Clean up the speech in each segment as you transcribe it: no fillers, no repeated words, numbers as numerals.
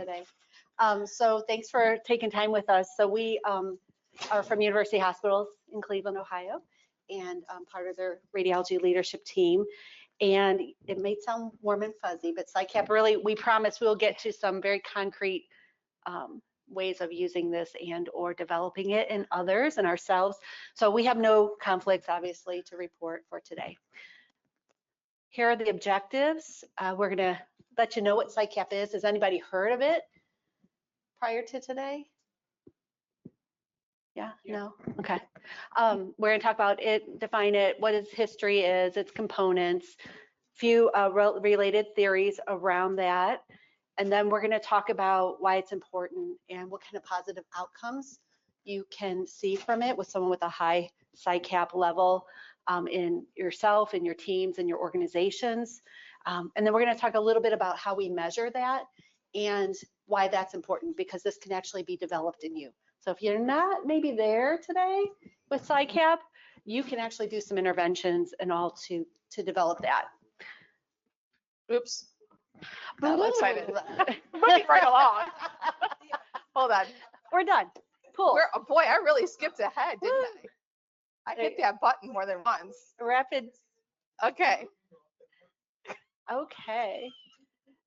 today. So thanks for taking time with us. So we are from University Hospitals in Cleveland, Ohio, and part of their radiology leadership team. And it may sound warm and fuzzy, but PsyCap really, we promise we'll get to some very concrete ways of using this and or developing it in others and ourselves. So we have no conflicts, obviously, to report for today. Here are the objectives. We're going to let you know what PsyCap is. Has anybody heard of it prior to today? Yeah, no? Okay. We're going to talk about it, define it, what its history is, its components, few related theories around that. And then we're going to talk about why it's important and what kind of positive outcomes you can see from it with someone with a high PsyCap level in yourself, in your teams, and your organizations. And then we're going to talk a little bit about how we measure that and why that's important, because this can actually be developed in you. So if you're not maybe there today with PsyCap, you can actually do some interventions and all to develop that. Oops. That looks like it. Moving right along. Hold on. We're done. Cool. Oh boy, I really skipped ahead, didn't I? I hit that button more than once. Rapid. Okay. Okay.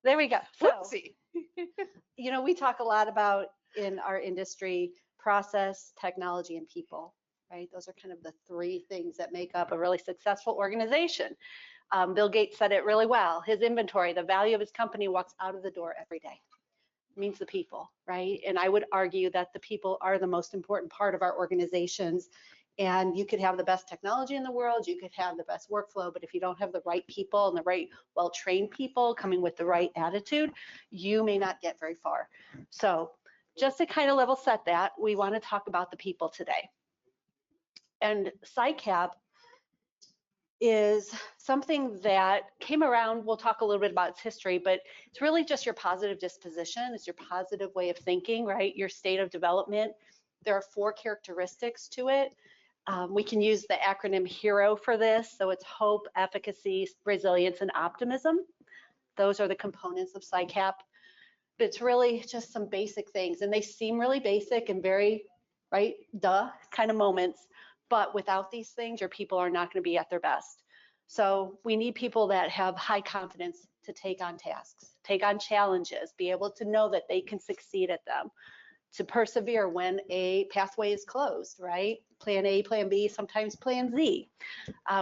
There we go. So, whoopsie. You know, we talk a lot about in our industry, process, technology, and people, right? Those are kind of the three things that make up a really successful organization. Bill Gates said it really well. His inventory, the value of his company walks out of the door every day. It means the people, right? And I would argue that the people are the most important part of our organizations. And you could have the best technology in the world, you could have the best workflow, but if you don't have the right people and the right well-trained people coming with the right attitude, you may not get very far. So just to kind of level set that, we want to talk about the people today. And PsyCap is something that came around. We'll talk a little bit about its history, but it's really just your positive disposition. It's your positive way of thinking, right? Your state of development. There are 4 characteristics to it. We can use the acronym HERO for this. So it's hope, efficacy, resilience, and optimism. Those are the components of PsyCap. It's really just some basic things, and they seem really basic and very, right, duh kind of moments. But without these things, your people are not going to be at their best. So we need people that have high confidence to take on tasks, take on challenges, be able to know that they can succeed at them, to persevere when a pathway is closed, right? Plan A, plan B, sometimes plan Z.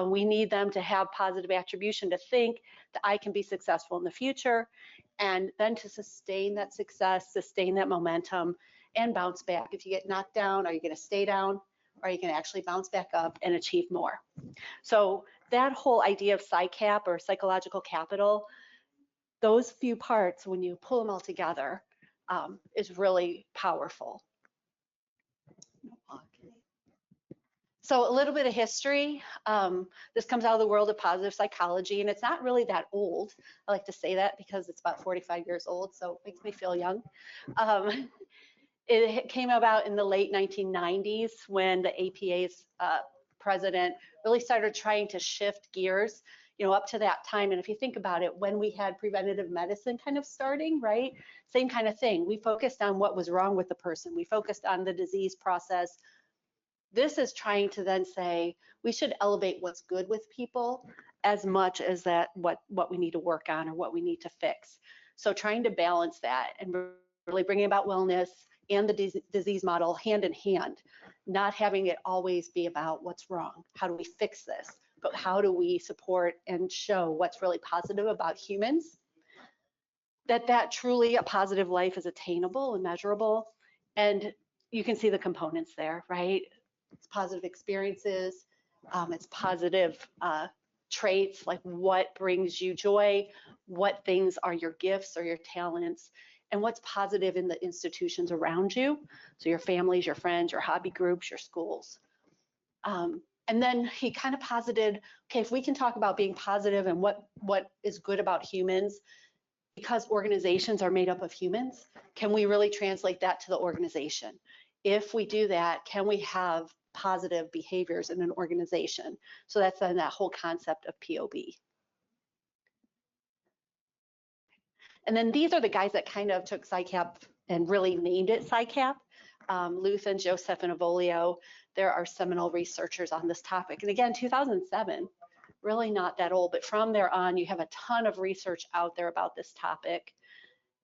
We need them to have positive attribution, to think that I can be successful in the future, and then to sustain that success, sustain that momentum, and bounce back. If you get knocked down, are you going to stay down? Or you can actually bounce back up and achieve more. So that whole idea of PsyCap or psychological capital, those few parts, when you pull them all together, is really powerful. So a little bit of history. This comes out of the world of positive psychology, and it's not really that old. I like to say that because it's about 45 years old, so it makes me feel young. It came about in the late 1990s when the APA's president really started trying to shift gears, you know, up to that time. And if you think about it, when we had preventative medicine kind of starting, right? Same kind of thing. We focused on what was wrong with the person. We focused on the disease process. This is trying to then say we should elevate what's good with people as much as that what we need to work on or what we need to fix. So trying to balance that and really bringing about wellness and the disease model hand in hand, not having it always be about what's wrong. How do we fix this? But how do we support and show what's really positive about humans? That truly a positive life is attainable and measurable. And you can see the components there, right? It's positive experiences, it's positive traits, like what brings you joy, what things are your gifts or your talents, and what's positive in the institutions around you. So your families, your friends, your hobby groups, your schools. And then he kind of posited, okay, if we can talk about being positive and what is good about humans, because organizations are made up of humans, can we really translate that to the organization? If we do that, can we have positive behaviors in an organization? So that's then that whole concept of POB. And then these are the guys that kind of took PsyCap and really named it PsyCap. Luthan, Joseph, and Avolio, there are seminal researchers on this topic. And again, 2007, really not that old, but from there on, you have a ton of research out there about this topic.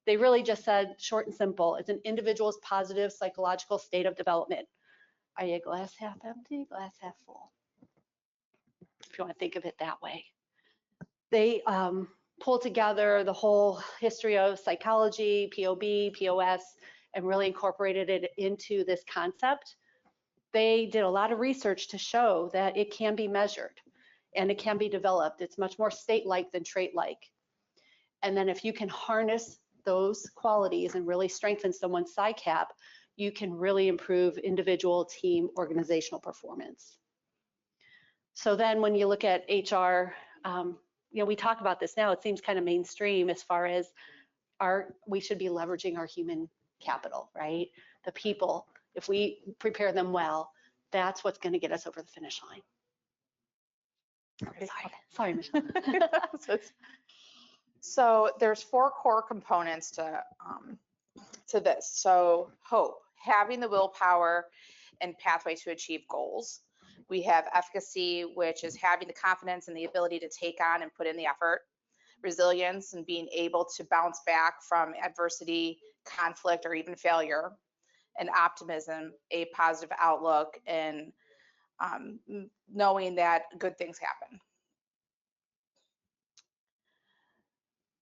They really just said, short and simple, it's an individual's positive psychological state of development. Are you glass half empty, glass half full? If you want to think of it that way. They pulled together the whole history of psychology, POB, POS, and really incorporated it into this concept. They did a lot of research to show that it can be measured and it can be developed. It's much more state-like than trait-like. And then if you can harness those qualities and really strengthen someone's PsyCap, you can really improve individual, team, organizational performance. So then when you look at HR, we talk about this now, it seems kind of mainstream as far as we should be leveraging our human capital, right? The people, if we prepare them well, that's what's going to get us over the finish line. Sorry, Michelle. So there's 4 core components to this. So hope, having the willpower and pathway to achieve goals. We have efficacy, which is having the confidence and the ability to take on and put in the effort. Resilience and being able to bounce back from adversity, conflict, or even failure. And optimism, a positive outlook and knowing that good things happen.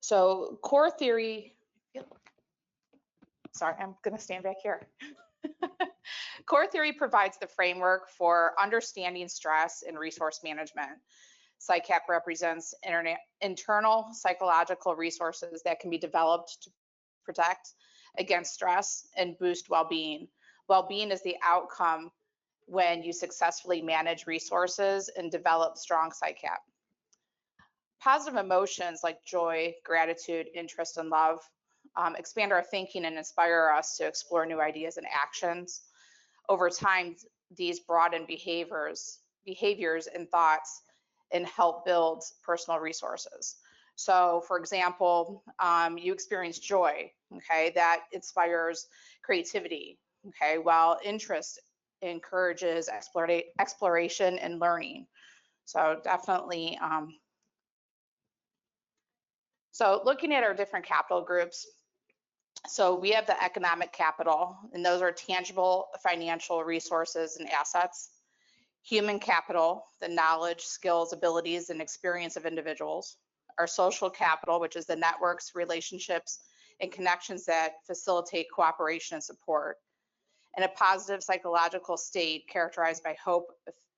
So core theory, sorry, I'm going to stand back here. Core theory provides the framework for understanding stress and resource management. PsyCap represents internal psychological resources that can be developed to protect against stress and boost well-being. Well-being is the outcome when you successfully manage resources and develop strong PsyCap. Positive emotions like joy, gratitude, interest, and love expand our thinking and inspire us to explore new ideas and actions. Over time, these broaden behaviors and thoughts and help build personal resources. So for example, you experience joy, okay, that inspires creativity, okay, while interest encourages exploration and learning. So definitely, so looking at our different capital groups, so we have the economic capital, and those are tangible financial resources and assets. Human capital, the knowledge, skills, abilities, and experience of individuals. Our social capital, which is the networks, relationships, and connections that facilitate cooperation and support. And a positive psychological state characterized by hope,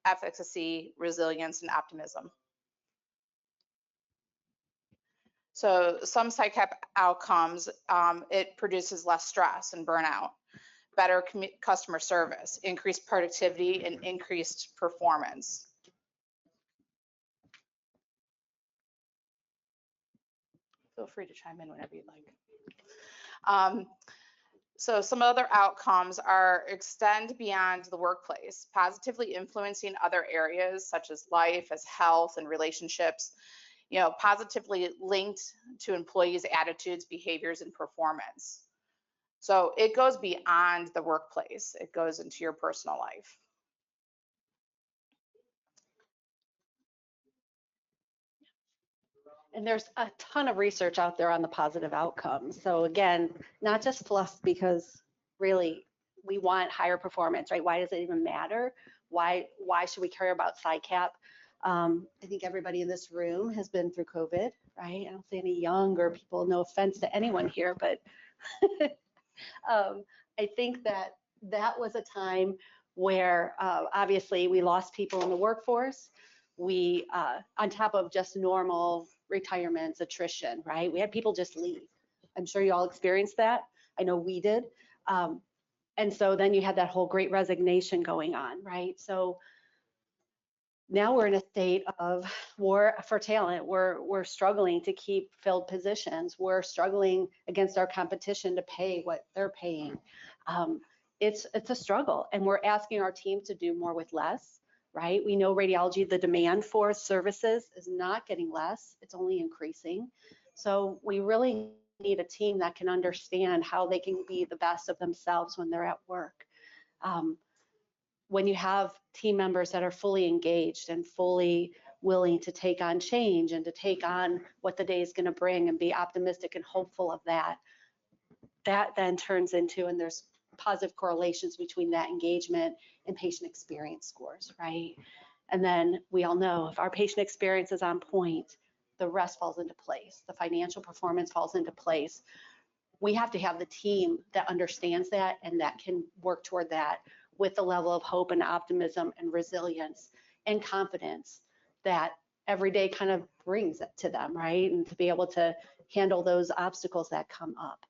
efficacy, resilience, and optimism. So some PsyCap outcomes, it produces less stress and burnout, better customer service, increased productivity, and increased performance. Feel free to chime in whenever you'd like. So some other outcomes are extend beyond the workplace, positively influencing other areas such as life, as health and relationships, positively linked to employees' attitudes, behaviors, and performance. So it goes beyond the workplace. It goes into your personal life. And there's a ton of research out there on the positive outcomes. So again, not just fluff, because really we want higher performance, right? Why does it even matter? Why should we care about PsyCap? I think everybody in this room has been through COVID, right? I don't see any younger people, no offense to anyone here, but I think that was a time where obviously we lost people in the workforce. We, on top of just normal retirements, attrition, right? We had people just leave. I'm sure you all experienced that. I know we did. And so then you had that whole Great Resignation going on, right? So now we're in a state of war for talent. We're struggling to keep filled positions. We're struggling against our competition to pay what they're paying. It's a struggle, and we're asking our team to do more with less, right? We know radiology, the demand for services is not getting less, it's only increasing. So we really need a team that can understand how they can be the best of themselves when they're at work. When you have team members that are fully engaged and fully willing to take on change and to take on what the day is going to bring and be optimistic and hopeful of that, that then turns into, and there's positive correlations between that engagement and patient experience scores, right? And then we all know if our patient experience is on point, the rest falls into place. The financial performance falls into place. We have to have the team that understands that and that can work toward that with the level of hope and optimism and resilience and confidence that every day kind of brings it to them, right? And to be able to handle those obstacles that come up.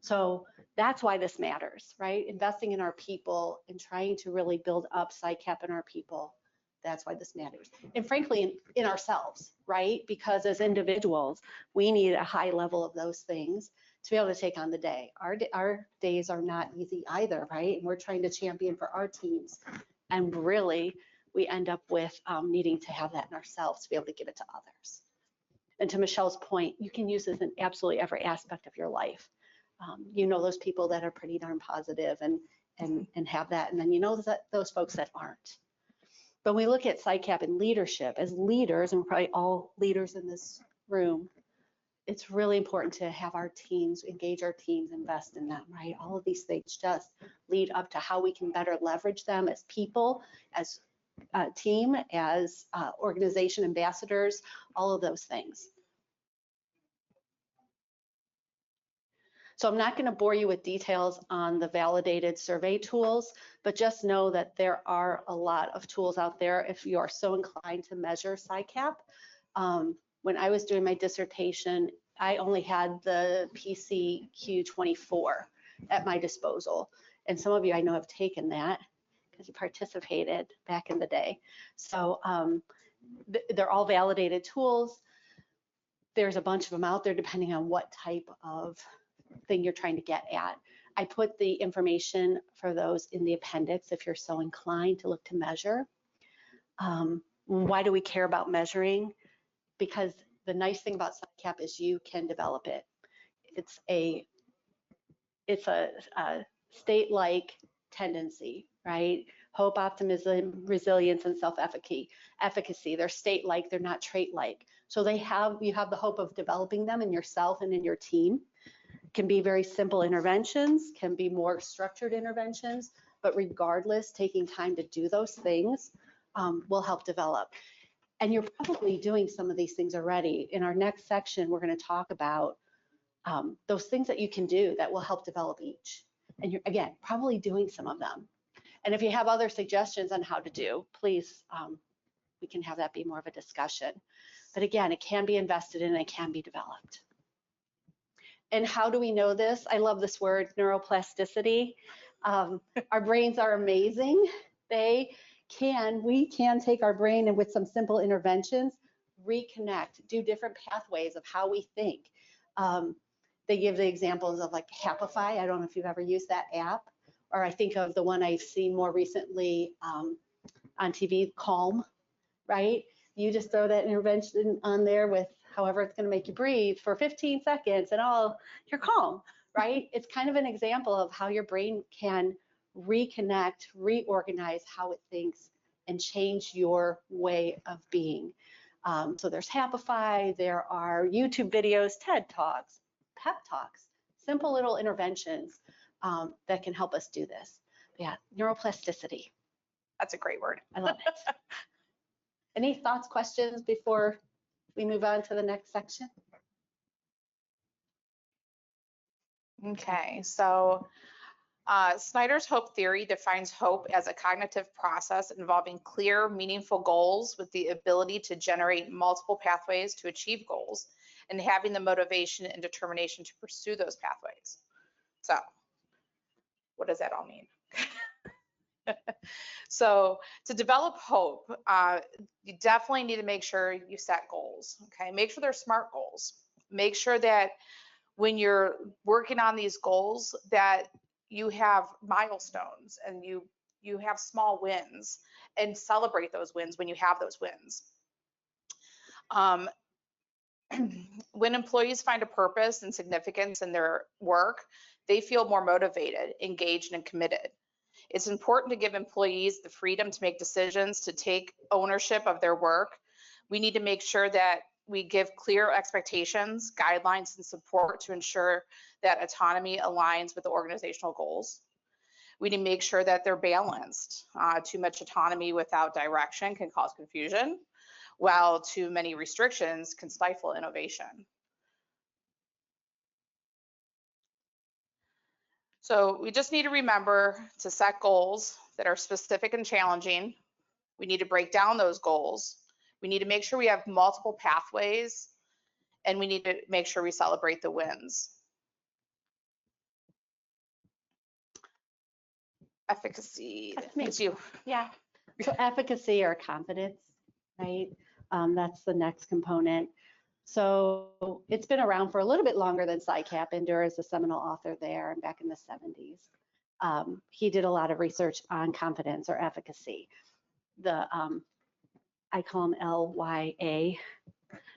So that's why this matters, right? Investing in our people and trying to really build up PsyCap in our people. That's why this matters. And frankly, in ourselves, right? Because as individuals, we need a high level of those things to be able to take on the day. Our days are not easy either, right? And we're trying to champion for our teams. And really, we end up with needing to have that in ourselves to be able to give it to others. And to Michelle's point, you can use this in absolutely every aspect of your life. You know those people that are pretty darn positive and have that, and then you know that those folks that aren't. But when we look at PsyCap and leadership, as leaders, and we're probably all leaders in this room, it's really important to have our teams, engage our teams, invest in them, right? All of these things just lead up to how we can better leverage them as people, as a team, as organization ambassadors, all of those things. So I'm not going to bore you with details on the validated survey tools, but just know that there are a lot of tools out there if you are so inclined to measure PsyCap. When I was doing my dissertation, I only had the PCQ-24 at my disposal. And some of you I know have taken that because you participated back in the day. So they're all validated tools. There's a bunch of them out there depending on what type of thing you're trying to get at. I put the information for those in the appendix if you're so inclined to look to measure. Why do we care about measuring? Because the nice thing about PsyCap is you can develop it. It's a state-like tendency, right? Hope, optimism, resilience, and self-efficacy. They're state-like, they're not trait-like. So you have the hope of developing them in yourself and in your team. Can be very simple interventions, can be more structured interventions, but regardless, taking time to do those things will help develop. And you're probably doing some of these things already. In our next section, we're going to talk about those things that you can do that will help develop each. And you're, again, probably doing some of them. And if you have other suggestions on how to do, please, we can have that be more of a discussion. But again, it can be invested in and it can be developed. And how do we know this? I love this word, neuroplasticity. Our brains are amazing. We can take our brain and with some simple interventions, reconnect, do different pathways of how we think. They give the examples of like Happify. I don't know if you've ever used that app, or I think of the one I've seen more recently on TV, Calm, right? You just throw that intervention on there with however it's going to make you breathe for 15 seconds and you're calm, right? It's kind of an example of how your brain can reconnect, reorganize how it thinks and change your way of being. So there's Happify, there are YouTube videos, TED Talks, pep talks, simple little interventions that can help us do this. But yeah, neuroplasticity. That's a great word. I love it. Any thoughts, questions before we move on to the next section? Okay, so Snyder's hope theory defines hope as a cognitive process involving clear, meaningful goals with the ability to generate multiple pathways to achieve goals and having the motivation and determination to pursue those pathways. So what does that all mean? So to develop hope, you definitely need to make sure you set goals, okay? Make sure they're SMART goals. Make sure that when you're working on these goals that you have milestones and you have small wins and celebrate those wins when you have those wins. When employees find a purpose and significance in their work, they feel more motivated, engaged, and committed. It's important to give employees the freedom to make decisions, to take ownership of their work. We need to make sure that we give clear expectations, guidelines, and support to ensure that autonomy aligns with the organizational goals. We need to make sure that they're balanced. Too much autonomy without direction can cause confusion, while too many restrictions can stifle innovation. So we just need to remember to set goals that are specific and challenging. We need to break down those goals. We need to make sure we have multiple pathways, and we need to make sure we celebrate the wins. Efficacy. That's me. It's you. Yeah. So efficacy or competence, right? That's the next component. So it's been around for a little bit longer than PsyCap. Endure is a seminal author there, and back in the 70s. He did a lot of research on competence or efficacy. I call them LYA,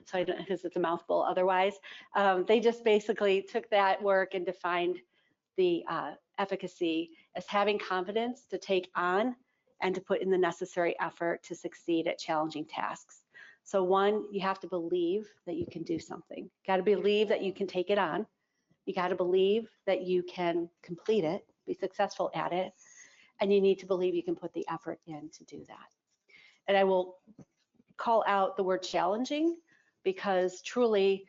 so I don't, because it's a mouthful otherwise. They just basically took that work and defined the efficacy as having confidence to take on and to put in the necessary effort to succeed at challenging tasks. So one, you have to believe that you can do something. Got to believe that you can take it on. You got to believe that you can complete it, be successful at it, and you need to believe you can put the effort in to do that. And I will call out the word challenging, because truly,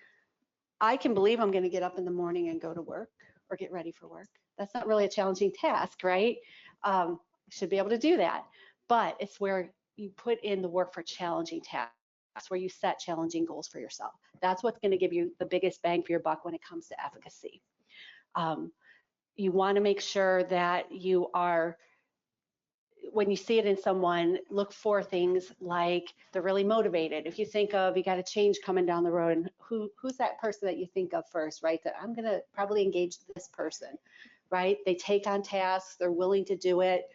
I can believe I'm going to get up in the morning and go to work or get ready for work. That's not really a challenging task, right? Should be able to do that. But it's where you put in the work for challenging tasks, where you set challenging goals for yourself. That's what's going to give you the biggest bang for your buck when it comes to efficacy. You want to make sure that you are, when you see it in someone, look for things like they're really motivated. If you think of, you got a change coming down the road, and who's that person that you think of first, right? That I'm going to probably engage this person, right? They take on tasks, they're willing to do it.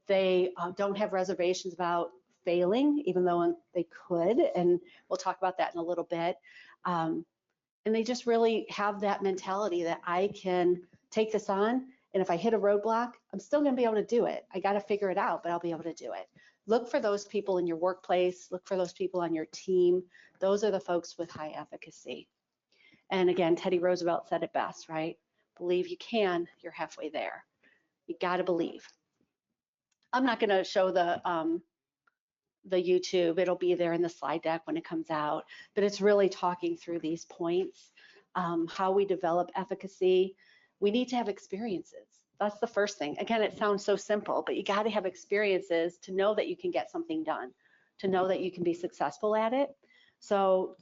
They don't have reservations about failing, even though they could, and we'll talk about that in a little bit. And they just really have that mentality that I can take this on, and if I hit a roadblock, I'm still going to be able to do it. I got to figure it out, but I'll be able to do it. Look for those people in your workplace. Look for those people on your team. Those are the folks with high efficacy. And again, Teddy Roosevelt said it best, right? Believe you can, you're halfway there. You got to believe. I'm not going to show the YouTube. It'll be there in the slide deck when it comes out, but it's really talking through these points, how we develop efficacy. We need to have experiences. That's the first thing. Again, it sounds so simple, but you got to have experiences to know that you can get something done, to know that you can be successful at it. So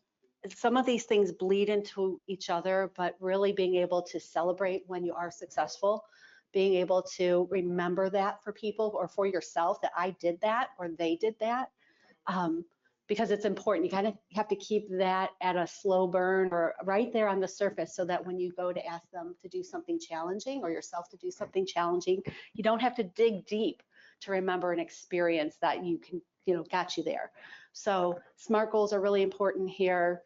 some of these things bleed into each other, but really being able to celebrate when you are successful, being able to remember that for people or for yourself, that I did that or they did that, because it's important. You have to keep that at a slow burn or right there on the surface, so that when you go to ask them to do something challenging or yourself to do something challenging, you don't have to dig deep to remember an experience that you can, got you there. So SMART goals are really important here.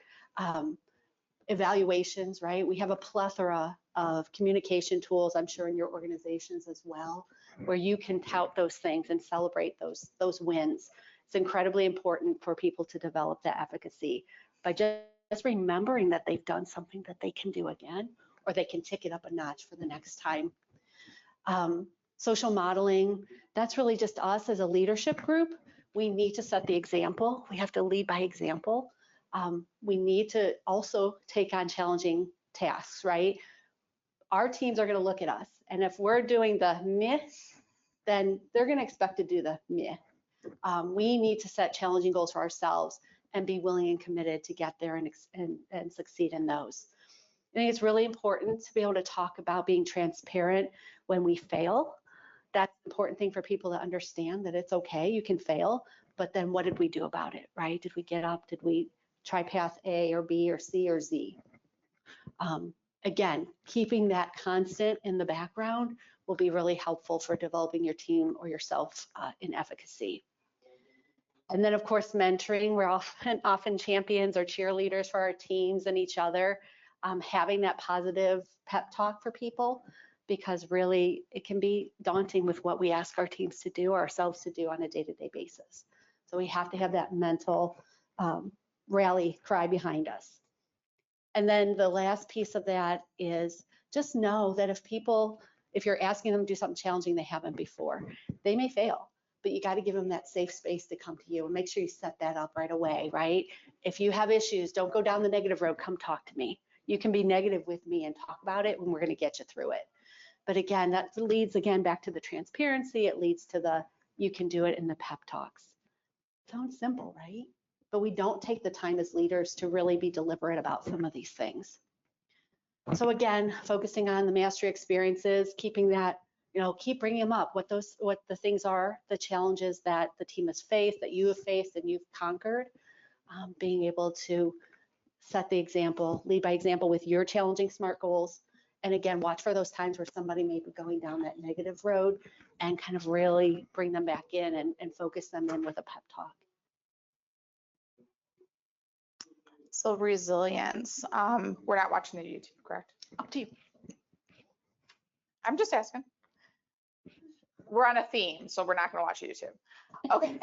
Evaluations, right? We have a plethora of communication tools, I'm sure in your organizations as well, where you can tout those things and celebrate those wins. It's incredibly important for people to develop that efficacy by just remembering that they've done something that they can do again, or they can tick it up a notch for the next time. Social modeling, that's really just us as a leadership group. We need to set the example. We have to lead by example. We need to also take on challenging tasks, right? Our teams are going to look at us, and if we're doing the meh, then they're going to expect to do the meh. We need to set challenging goals for ourselves and be willing and committed to get there and succeed in those. I think it's really important to be able to talk about being transparent when we fail. That's an important thing for people to understand, that it's okay, you can fail, but then what did we do about it, right? Did we get up? Did we try path A or B or C or Z? Again, keeping that constant in the background will be really helpful for developing your team or yourself in efficacy. And then, of course, mentoring. We're often champions or cheerleaders for our teams and each other. Having that positive pep talk for people, because really it can be daunting with what we ask our teams to do, ourselves to do on a day-to-day basis. So we have to have that mental rally cry behind us. And then the last piece of that is just know that if you're asking them to do something challenging they haven't before, they may fail, but you got to give them that safe space to come to you and make sure you set that up right away, right? If you have issues, don't go down the negative road, come talk to me. You can be negative with me and talk about it, and we're going to get you through it. But again, that leads back to the transparency. It leads to the you can do it in the pep talks. Sounds simple, right? But we don't take the time as leaders to really be deliberate about some of these things. So again, focusing on the mastery experiences, keeping that, keep bringing them up, what the things are, the challenges that the team has faced, that you have faced and you've conquered, being able to set the example, lead by example with your challenging SMART goals. And again, watch for those times where somebody may be going down that negative road and kind of really bring them back in and focus them in with a pep talk. So resilience. We're not watching the YouTube, correct? Up to you. I'm just asking. We're on a theme, so we're not going to watch YouTube. Okay.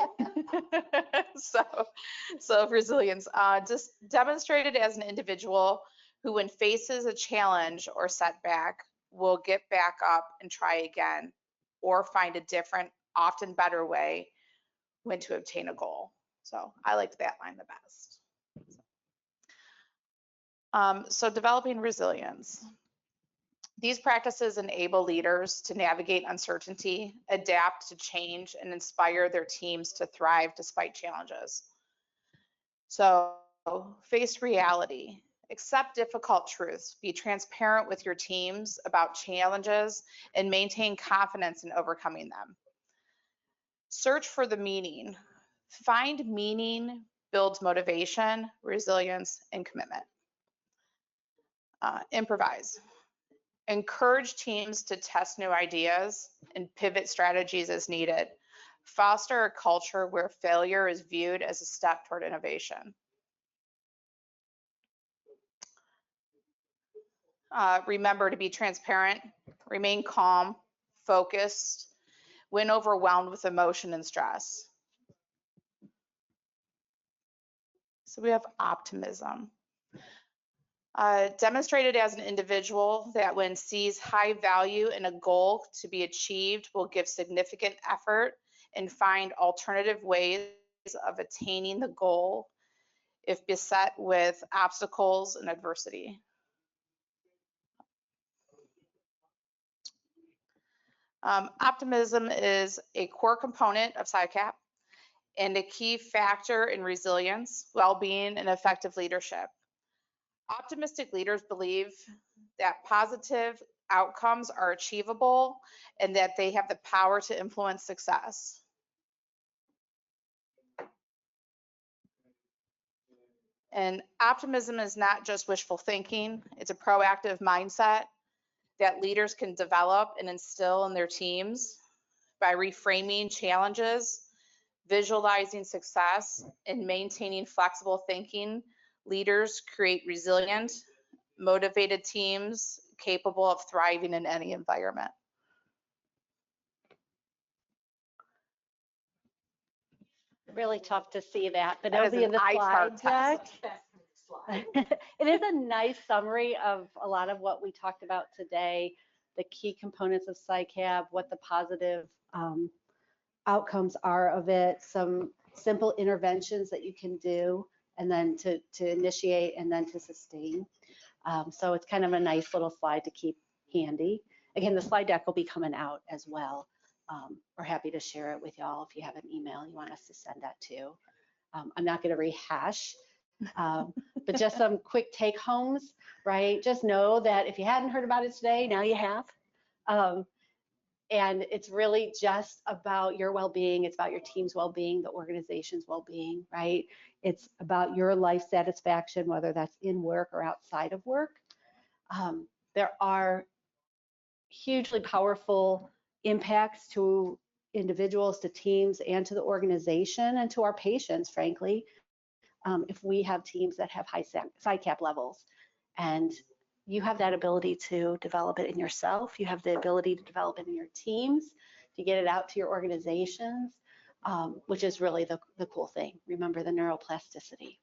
so resilience, just demonstrated as an individual who, when faces a challenge or setback, will get back up and try again, or find a different, often better way when to obtain a goal. So I liked that line the best. So developing resilience. These practices enable leaders to navigate uncertainty, adapt to change, and inspire their teams to thrive despite challenges. So face reality, accept difficult truths, be transparent with your teams about challenges, and maintain confidence in overcoming them. Search for the meaning. Find meaning builds motivation, resilience, and commitment. Improvise. Encourage teams to test new ideas and pivot strategies as needed. Foster a culture where failure is viewed as a step toward innovation. Remember to be transparent, remain calm, focused, when overwhelmed with emotion and stress. So we have optimism. Demonstrated as an individual that when sees high value in a goal to be achieved will give significant effort and find alternative ways of attaining the goal if beset with obstacles and adversity. Optimism is a core component of PsyCap and a key factor in resilience, well-being, and effective leadership. Optimistic leaders believe that positive outcomes are achievable and that they have the power to influence success. And optimism is not just wishful thinking, it's a proactive mindset that leaders can develop and instill in their teams by reframing challenges, visualizing success, and maintaining flexible thinking. Leaders create resilient, motivated teams capable of thriving in any environment. Really tough to see that, but That it'll be in the slide deck. It is a nice summary of a lot of what we talked about today, the key components of PsyCap, what the positive outcomes are of it, some simple interventions that you can do, and then to initiate and then to sustain. So it's kind of a nice little slide to keep handy. Again, the slide deck will be coming out as well. We're happy to share it with y'all if you have an email you want us to send that to. I'm not going to rehash, but just some quick take homes, right? Just know that if you hadn't heard about it today, now you have. And it's really just about your well-being. It's about your team's well-being, the organization's well-being, right? It's about your life satisfaction, whether that's in work or outside of work. There are hugely powerful impacts to individuals, to teams, and to the organization, and to our patients, frankly, if we have teams that have high PsyCap levels. And you have that ability to develop it in yourself. You have the ability to develop it in your teams, to get it out to your organizations, which is really the cool thing. Remember the neuroplasticity.